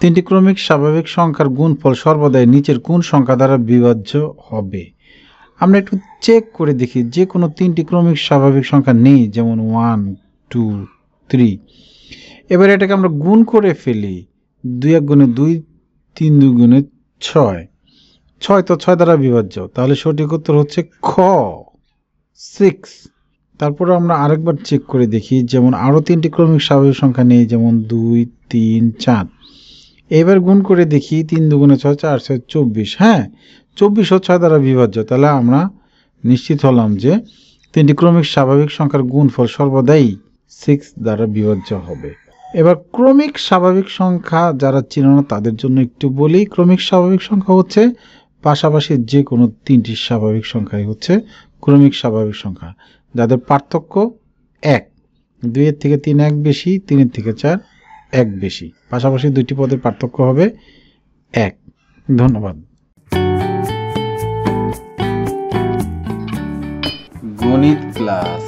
তিনটি ক্রমিক স্বাভাবিক সংখ্যার গুণফল সর্বদাই নিচের কোন সংখ্যা দ্বারা বিভাজ্য হবে? আমরা একটু চেক করে দেখি। যে কোনো তিনটি ক্রমিক স্বাভাবিক সংখ্যা নেই, যেমন 1 2 3। এবার এটাকে আমরা গুণ করে ফেলি। 2 1 গুণে 2, 3 2 গুণে 6। 6 তো 6 দ্বারা বিভাজ্য, তাহলে সঠিক উত্তর হচ্ছে খ 6। তারপর আমরা আরেকবার চেক করে দেখি, যেমন আরও তিনটি ক্রমিক স্বাভাবিক সংখ্যা নেই, যেমন 2 3 4। এবার গুণ করে দেখি, 3 2 গুণে 6 4 6 24। হ্যাঁ, 24 ও 6 দ্বারা বিভাজ্য। তাহলে আমরা নিশ্চিত হলাম যে তিনটি ক্রমিক স্বাভাবিক সংখ্যার গুণফল সর্বদাই 6 দ্বারা বিভাজ্য হবে। এবার ক্রমিক স্বাভাবিক সংখ্যা যারা চিনো না তাদের জন্য একটু বলি। ক্রমিক স্বাভাবিক সংখ্যা হচ্ছে পাশাপাশি যে কোনো তিনটি স্বাভাবিক সংখ্যাই হচ্ছে ক্রমিক স্বাভাবিক সংখ্যা, যাদের পার্থক্য 1। 2 এর থেকে 3 1 বেশি, 3 এর থেকে 4 1 বেশি। পাশাপাশি দুইটি পদের পার্থক্য হবে 1। ধন্যবাদ। গণিত ক্লাস।